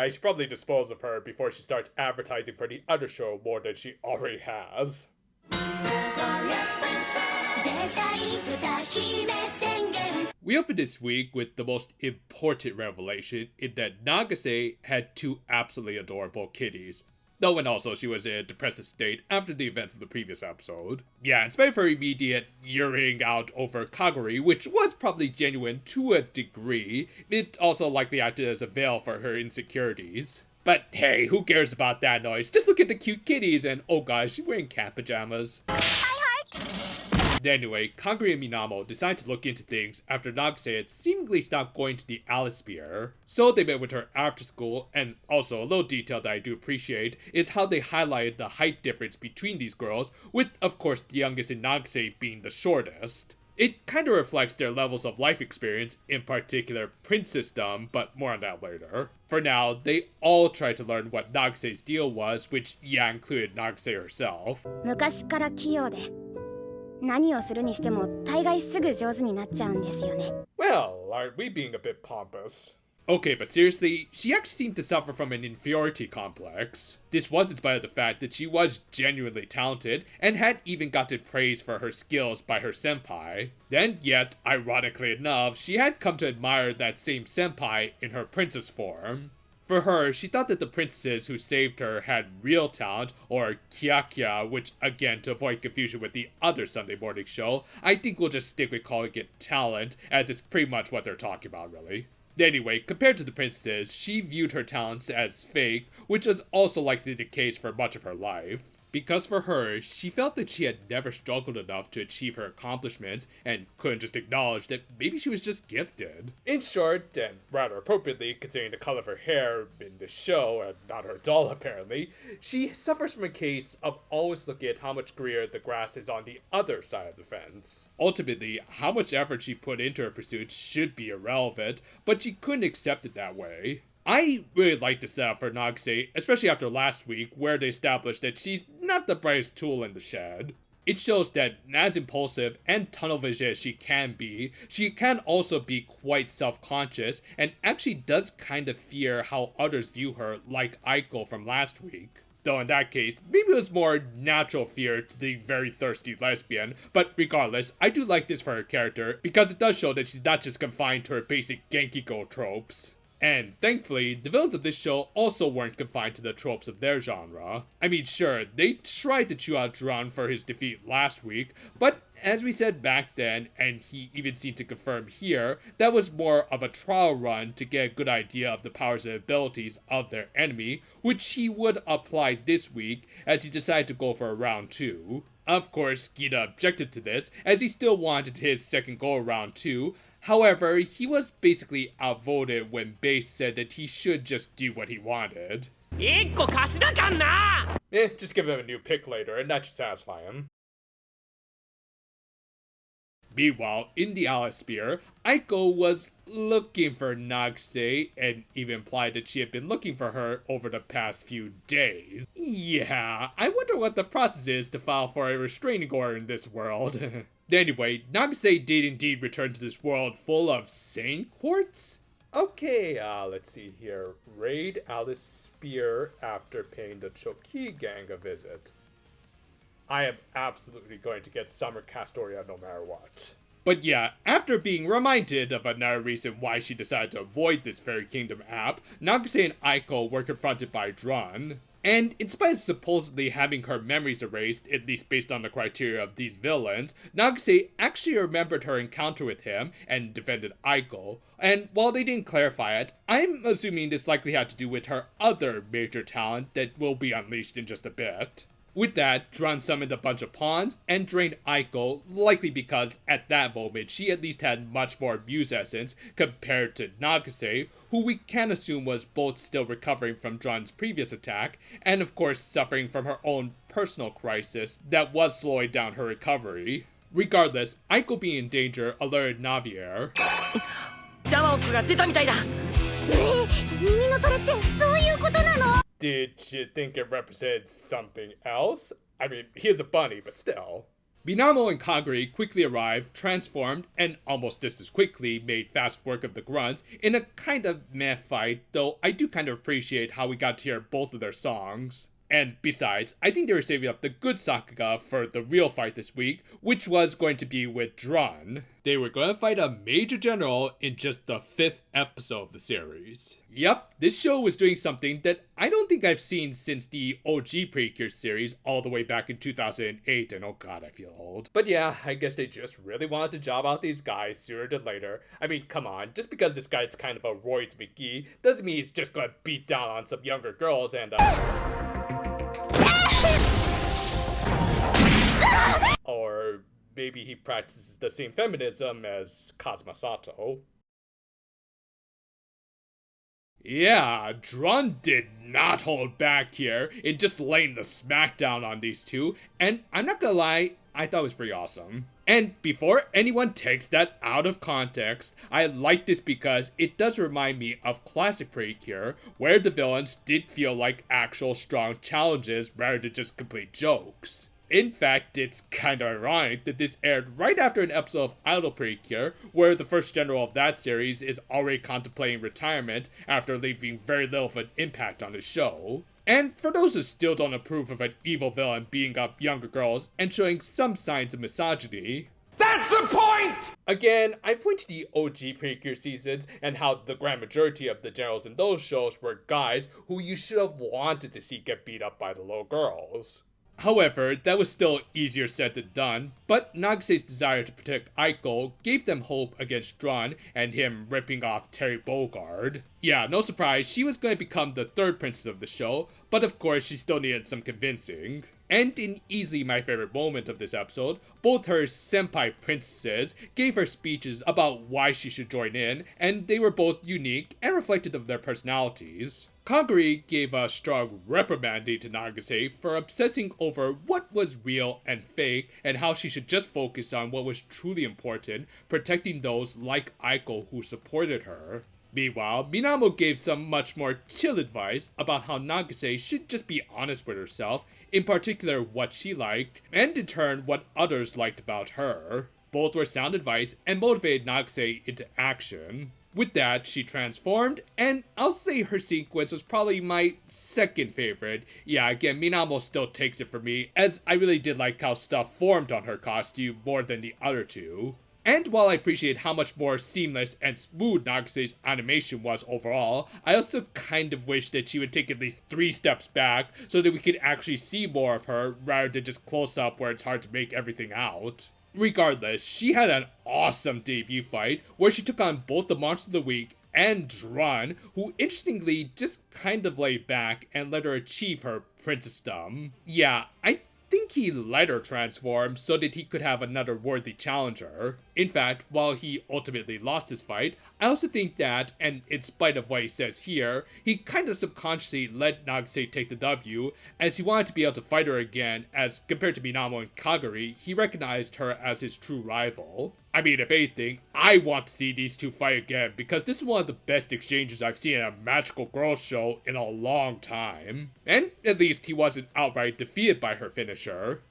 I should probably dispose of her before she starts advertising for the other show more than she already has. We opened this week with the most important revelation in that Nagase had two absolutely adorable kitties. Though, and also she was in a depressive state after the events of the previous episode. Yeah, in spite of her immediate yearning out over Kaguri, which was probably genuine to a degree, it also likely acted as a veil for her insecurities. But hey, who cares about that noise? Just look at the cute kitties and oh gosh, she's wearing cat pajamas. Anyway, Kaguri and Minamo decided to look into things after Nagase had seemingly stopped going to the Alisphere. So they met with her after school, and also a little detail that I do appreciate is how they highlighted the height difference between these girls, with of course the youngest in Nagase being the shortest. It kinda reflects their levels of life experience, in particular Princessdom, but more on that later. For now, they all tried to learn what Nagase's deal was, which included Nagase herself. Well, aren't we being a bit pompous? Okay, but seriously, she actually seemed to suffer from an inferiority complex. This was in spite of the fact that she was genuinely talented and had even gotten praise for her skills by her senpai. Then, yet, ironically enough, she had come to admire that same senpai in her princess form. For her, she thought that the princesses who saved her had real talent, or kya, which again, to avoid confusion with the other Sunday morning show, I think we'll just stick with calling it talent, as it's pretty much what they're talking about, really. Anyway, compared to the princesses, she viewed her talents as fake, which was also likely the case for much of her life. Because for her, she felt that she had never struggled enough to achieve her accomplishments and couldn't just acknowledge that maybe she was just gifted. In short, and rather appropriately considering the color of her hair in the show, and not her doll apparently, she suffers from a case of always looking at how much greener the grass is on the other side of the fence. Ultimately, how much effort she put into her pursuit should be irrelevant, but she couldn't accept it that way. I really like the setup for Nagase, especially after last week, where they established that she's not the brightest tool in the shed. It shows that, as impulsive and tunnel vision as she can also be quite self-conscious, and actually does kind of fear how others view her, like Aiko from last week. Though in that case, maybe it was more natural fear to the very thirsty lesbian, but regardless, I do like this for her character, because it does show that she's not just confined to her basic Genkiko tropes. And thankfully, the villains of this show also weren't confined to the tropes of their genre. I mean, sure, they tried to chew out Drun for his defeat last week, but as we said back then, and he even seemed to confirm here, that was more of a trial run to get a good idea of the powers and abilities of their enemy, which he would apply this week as he decided to go for a round 2. Of course, Gita objected to this, as he still wanted his second go-around too. However, he was basically outvoted when Base said that he should just do what he wanted. Just give him a new pick later, and that should satisfy him. Meanwhile, in the Alisphere, Aiko was looking for Nagase, and even implied that she had been looking for her over the past few days. Yeah, I wonder what the process is to file for a restraining order in this world. Anyway, Nagase did indeed return to this world full of sane quartz? Okay, let's see here. Raid Alisphere after paying the Choki gang a visit. I am absolutely going to get Summer Castoria no matter what. But yeah, after being reminded of another reason why she decided to avoid this Fairy Kingdom app, Nagase and Aiko were confronted by Drun. And in spite of supposedly having her memories erased, at least based on the criteria of these villains, Nagase actually remembered her encounter with him and defended Aiko. And while they didn't clarify it, I'm assuming this likely had to do with her other major talent that will be unleashed in just a bit. With that, Drun summoned a bunch of pawns and drained Aiko, likely because at that moment she at least had much more Muse essence compared to Nagase, who we can assume was both still recovering from Drun's previous attack, and of course suffering from her own personal crisis that was slowing down her recovery. Regardless, Aiko being in danger alerted Navier. Did you think it represented something else? I mean, he is a bunny, but still. Minamo and Kaguri quickly arrived, transformed, and almost just as quickly made fast work of the grunts in a kind of meh fight, though I do kind of appreciate how we got to hear both of their songs. And besides, I think they were saving up the good Sakuga for the real fight this week, which was going to be with Drun. They were going to fight a major general in just the 5th episode of the series. Yep, this show was doing something that I don't think I've seen since the OG Precure series all the way back in 2008, and oh god, I feel old. But yeah, I guess they just really wanted to job out these guys sooner than later. I mean, come on, just because this guy's kind of a Roids McGee doesn't mean he's just gonna beat down on some younger girls and or maybe he practices the same feminism as Kazuma Sato. Yeah, Drun did not hold back here in just laying the smackdown on these two, and I'm not gonna lie, I thought it was pretty awesome. And before anyone takes that out of context, I like this because it does remind me of classic Precure, where the villains did feel like actual strong challenges rather than just complete jokes. In fact, it's kinda ironic that this aired right after an episode of Idol Precure, where the first general of that series is already contemplating retirement after leaving very little of an impact on the show. And for those who still don't approve of an evil villain beating up younger girls and showing some signs of misogyny, that's the point! Again, I point to the OG Precure seasons and how the grand majority of the generals in those shows were guys who you should have wanted to see get beat up by the little girls. However, that was still easier said than done, but Nagase's desire to protect Aiko gave them hope against Drun and him ripping off Terry Bogard. Yeah, no surprise, she was going to become the third princess of the show, but of course she still needed some convincing. And in easily my favorite moment of this episode, both her senpai princesses gave her speeches about why she should join in, and they were both unique and reflected of their personalities. Kaguri gave a strong reprimanding to Nagase for obsessing over what was real and fake and how she should just focus on what was truly important, protecting those like Aiko who supported her. Meanwhile, Minamo gave some much more chill advice about how Nagase should just be honest with herself, in particular what she liked, and in turn what others liked about her. Both were sound advice and motivated Nagase into action. With that, she transformed, and I'll say her sequence was probably my second favorite. Yeah, again, Minamo still takes it for me, as I really did like how stuff formed on her costume more than the other two. And while I appreciate how much more seamless and smooth Nagase's animation was overall, I also kind of wish that she would take at least 3 steps back so that we could actually see more of her rather than just close up where it's hard to make everything out. Regardless, she had an awesome debut fight where she took on both the Monster of the Week and Drun, who interestingly just kind of laid back and let her achieve her princessdom. Yeah, I think he let her transform so that he could have another worthy challenger. In fact, while he ultimately lost his fight, I also think that, and in spite of what he says here, he kind of subconsciously let Nagase take the W, as he wanted to be able to fight her again, as compared to Minamo and Kaguri, he recognized her as his true rival. I mean, if anything, I want to see these two fight again, because this is one of the best exchanges I've seen in a magical girl show in a long time. And at least he wasn't outright defeated by her finisher.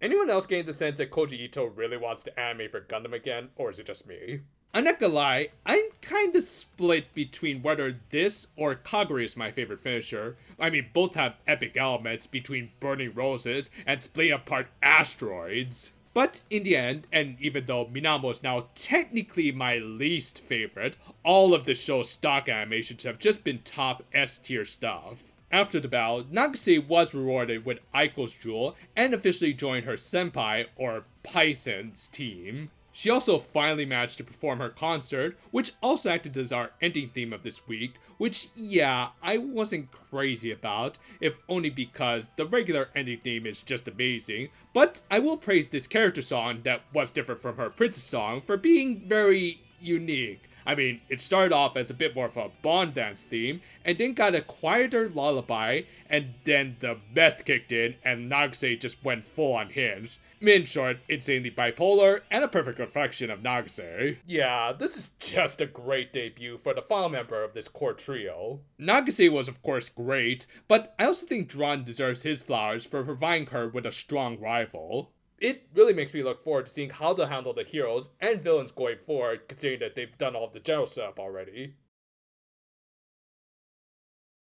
Anyone else getting the sense that Koji Ito really wants to animate for Gundam again, or is it just me? I'm not gonna lie, I'm kinda split between whether this or Kaguri is my favorite finisher. I mean, both have epic elements between burning roses and splitting apart asteroids. But in the end, and even though Minamo is now technically my least favorite, all of the show's stock animations have just been top S tier stuff. After the battle, Nagase was rewarded with Aiko's jewel and officially joined her senpai, or Paison's team. She also finally managed to perform her concert, which also acted as our ending theme of this week, which, yeah, I wasn't crazy about, if only because the regular ending theme is just amazing, but I will praise this character song that was different from her princess song for being very unique. I mean, it started off as a bit more of a Bond dance theme, and then got a quieter lullaby, and then the meth kicked in, and Nagase just went full unhinged. In short, insanely bipolar, and a perfect reflection of Nagase. Yeah, this is just a great debut for the final member of this core trio. Nagase was of course great, but I also think Drun deserves his flowers for providing her with a strong rival. It really makes me look forward to seeing how they'll handle the heroes and villains going forward, considering that they've done all of the general setup already.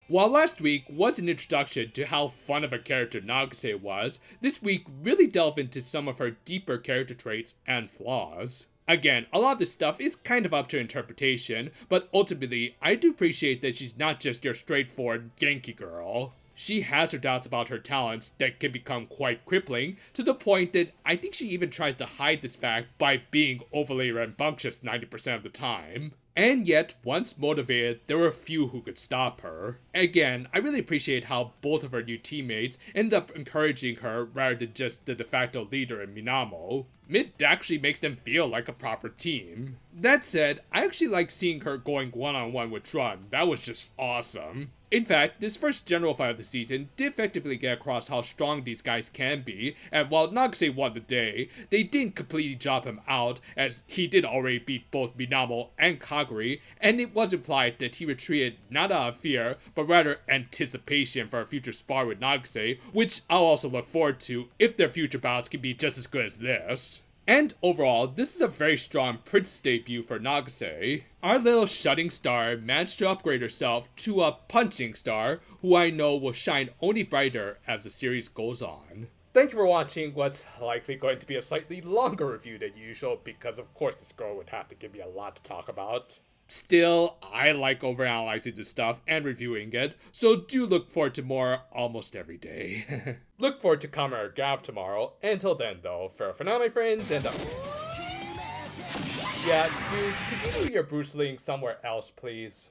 While last week was an introduction to how fun of a character Nagase was, this week really delved into some of her deeper character traits and flaws. Again, a lot of this stuff is kind of up to interpretation, but ultimately, I do appreciate that she's not just your straightforward Genki girl. She has her doubts about her talents that can become quite crippling, to the point that I think she even tries to hide this fact by being overly rambunctious 90% of the time. And yet, once motivated, there were few who could stop her. Again, I really appreciate how both of her new teammates end up encouraging her rather than just the de facto leader in Minamo. It actually makes them feel like a proper team. That said, I actually like seeing her going one-on-one with Drun. That was just awesome. In fact, this first general fight of the season did effectively get across how strong these guys can be, and while Nagase won the day, they didn't completely job him out, as he did already beat both Minamo and Kaguri, and it was implied that he retreated not out of fear, but rather anticipation for a future spar with Nagase, which I'll also look forward to if their future bouts can be just as good as this. And overall, this is a very strong Prince debut for Nagase. Our little shutting star managed to upgrade herself to a punching star, who I know will shine only brighter as the series goes on. Thank you for watching what's likely going to be a slightly longer review than usual, because of course this girl would have to give me a lot to talk about. Still, I like overanalyzing this stuff and reviewing it, so do look forward to more almost every day. Look forward to Kamen or Gav tomorrow. Until then, though, farewell for now, my friends, and yeah, dude, could you do your Bruce Lee somewhere else, please?